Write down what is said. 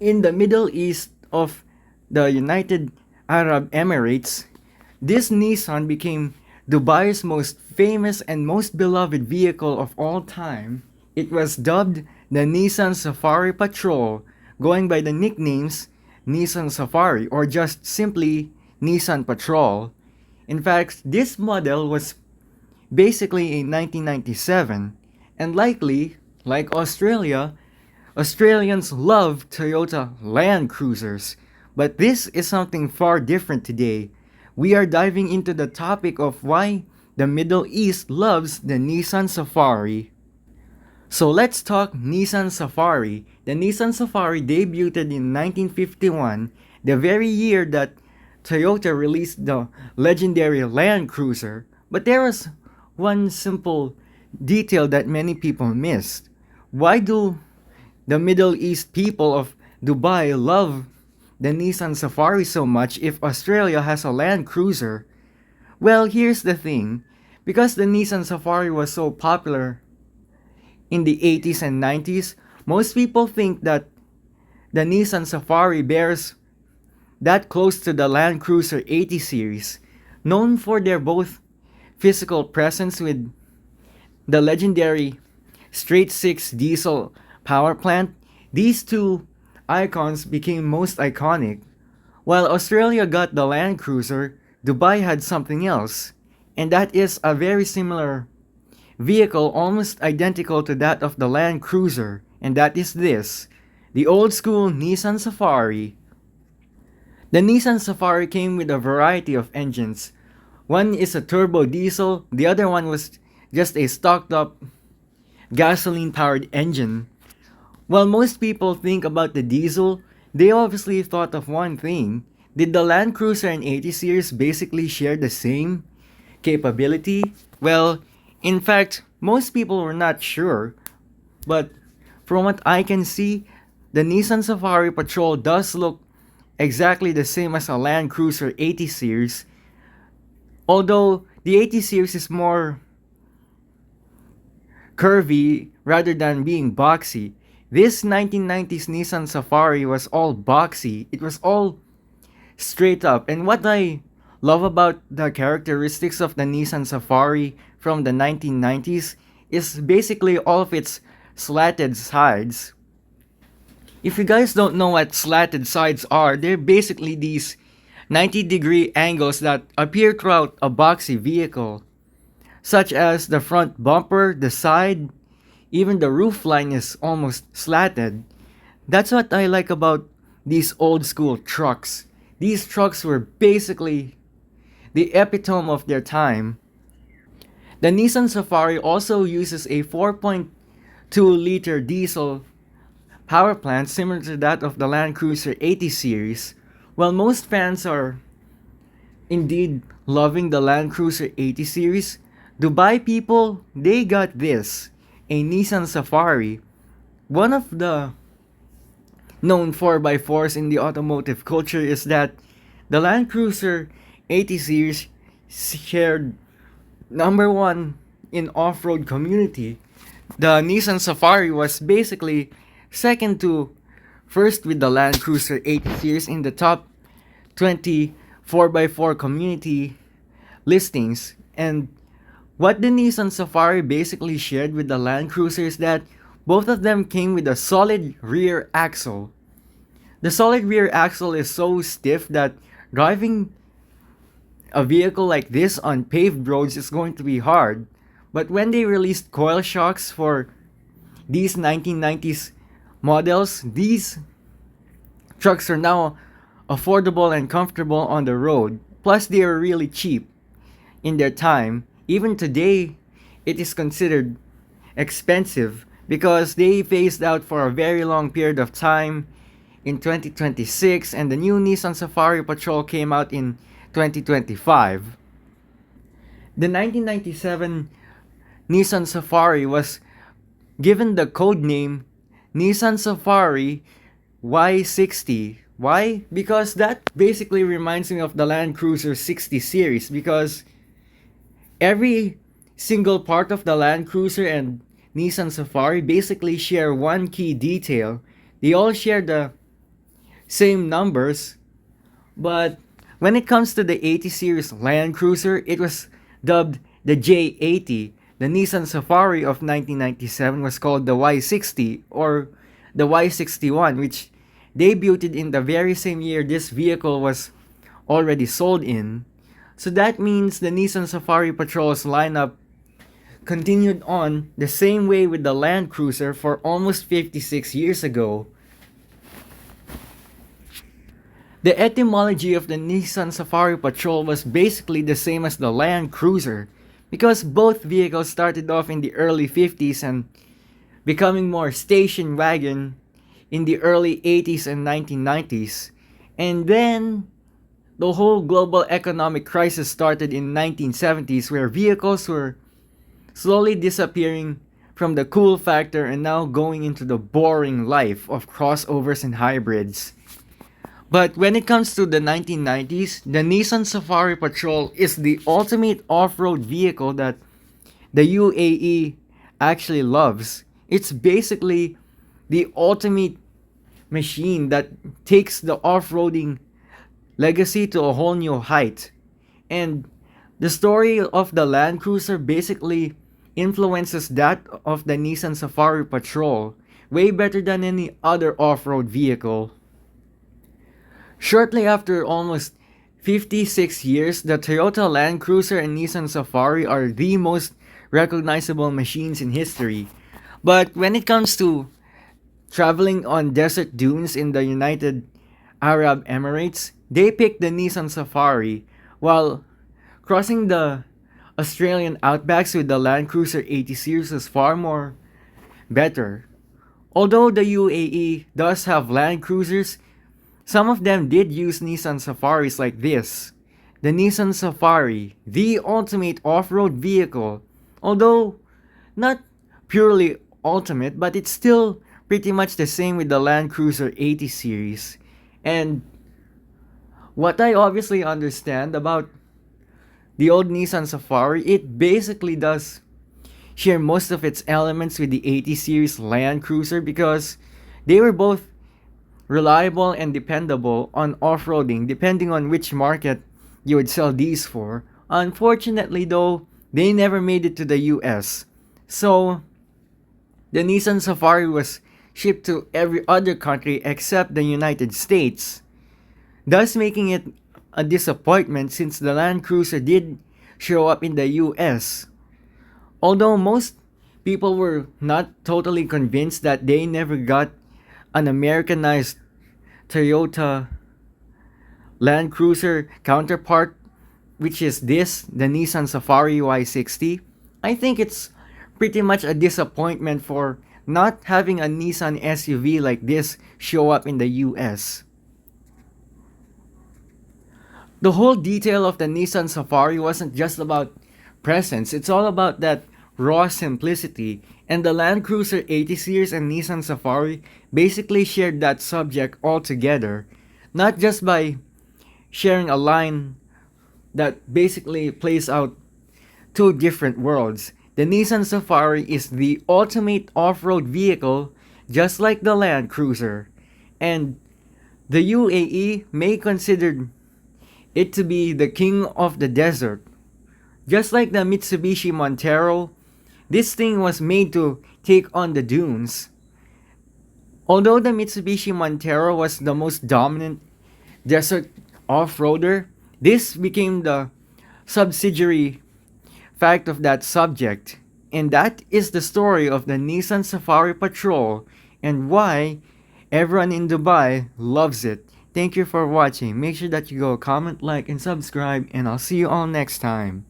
In the Middle East of the United Arab Emirates, this Nissan became Dubai's most famous and most beloved vehicle of all time. It was dubbed the Nissan Safari Patrol, going by the nicknames Nissan Safari or just simply Nissan Patrol. In fact, this model was basically in 1997, and likely, like Australia, Australians love Toyota Land Cruisers, but this is something far different today. We are diving into the topic of why the Middle East loves the Nissan Safari. So let's talk Nissan Safari. The Nissan Safari debuted in 1951, the very year that Toyota released the legendary Land Cruiser. But there was one simple detail that many people missed. Why do the Middle East people of Dubai love the Nissan Safari so much if Australia has a Land Cruiser? Well, here's the thing. Because the Nissan Safari was so popular in the 80s and 90s, most people think that the Nissan Safari bears that close to the Land Cruiser 80 series, known for their both physical presence with the legendary straight 6 diesel power plant. These two icons became most iconic. While Australia got the Land Cruiser, Dubai had something else, and that is a very similar vehicle almost identical to that of the Land Cruiser, and that is this, the old school Nissan Safari. The Nissan Safari came with a variety of engines. One is a turbo diesel, the other one was just a stocked up gasoline powered engine. While most people think about the diesel, they obviously thought of one thing. Did the Land Cruiser and 80 series basically share the same capability? Well, in fact, most people were not sure. But from what I can see, the Nissan Safari Patrol does look exactly the same as a Land Cruiser 80 series. Although the 80 series is more curvy rather than being boxy. This 1990s Nissan Safari was all boxy. It was all straight up. And what I love about the characteristics of the Nissan Safari from the 1990s is basically all of its slatted sides. If you guys don't know what slatted sides are, they're basically these 90-degree angles that appear throughout a boxy vehicle, such as the front bumper, the side, even the roof line is almost slatted. That's what I like about these old school trucks. These trucks were basically the epitome of their time. The Nissan Safari also uses a 4.2-liter diesel power plant similar to that of the Land Cruiser 80 series. While most fans are indeed loving the Land Cruiser 80 series, Dubai people, they got this, a Nissan Safari. One of the known 4x4s in the automotive culture is that the Land Cruiser 80 series shared number one in off-road community. The Nissan Safari was basically second to first with the Land Cruiser 80 series in the top 20 4x4 community listings. And what the Nissan Safari basically shared with the Land Cruiser is that both of them came with a solid rear axle. The solid rear axle is so stiff that driving a vehicle like this on paved roads is going to be hard. But when they released coil shocks for these 1990s models, these trucks are now affordable and comfortable on the road. Plus, they are really cheap in their time. Even today, it is considered expensive because they phased out for a very long period of time in 2026, and the new Nissan Safari Patrol came out in 2025. The 1997 Nissan Safari was given the code name Nissan Safari Y60. Why? Because that basically reminds me of the Land Cruiser 60 series, because every single part of the Land Cruiser and Nissan Safari basically share one key detail. They all share the same numbers, but when it comes to the 80 series Land Cruiser, it was dubbed the J80. The Nissan Safari of 1997 was called the Y60 or the Y61, which debuted in the very same year this vehicle was already sold in. So that means the Nissan Safari Patrol's lineup continued on the same way with the Land Cruiser for almost 56 years ago. The etymology of the Nissan Safari Patrol was basically the same as the Land Cruiser, because both vehicles started off in the early 50s and becoming more station wagon in the early 80s and 1990s. And then the whole global economic crisis started in 1970s, where vehicles were slowly disappearing from the cool factor and now going into the boring life of crossovers and hybrids. But when it comes to the 1990s, the Nissan Safari Patrol is the ultimate off-road vehicle that the U.A.E actually loves. It's basically the ultimate machine that takes the off-roading legacy to a whole new height. And the story of the Land Cruiser basically influences that of the Nissan Safari Patrol way better than any other off-road vehicle. Shortly after almost 56 years, the Toyota Land Cruiser and Nissan Safari are the most recognizable machines in history. But when it comes to traveling on desert dunes in the United Arab Emirates, they picked the Nissan Safari, while crossing the Australian outbacks with the Land Cruiser 80 series was far more better. Although the U.A.E does have Land Cruisers, some of them did use Nissan Safaris like this. The Nissan Safari, the ultimate off-road vehicle, although not purely ultimate, but it's still pretty much the same with the Land Cruiser 80 series. And what I obviously understand about the old Nissan Safari, it basically does share most of its elements with the 80 series Land Cruiser because they were both reliable and dependable on off-roading depending on which market you would sell these for. Unfortunately though, they never made it to the US. So the Nissan Safari was shipped to every other country except the United States, thus making it a disappointment since the Land Cruiser did show up in the US. Although most people were not totally convinced that they never got an Americanized Toyota Land Cruiser counterpart, which is this, the Nissan Safari Y60, I think it's pretty much a disappointment for not having a Nissan SUV like this show up in the US. The whole detail of the Nissan Safari wasn't just about presence, it's all about that raw simplicity, and the Land Cruiser 80 series and Nissan Safari basically shared that subject altogether, not just by sharing a line that basically plays out two different worlds. The Nissan Safari is the ultimate off-road vehicle, just like the Land Cruiser, and the U.A.E may consider it to be the king of the desert. Just like the Mitsubishi Montero, this thing was made to take on the dunes. Although the Mitsubishi Montero was the most dominant desert off-roader, this became the subsidiary fact of that subject. And that is the story of the Nissan Safari Patrol and why everyone in Dubai loves it. Thank you for watching. Make sure that you go comment, like, and subscribe, and I'll see you all next time.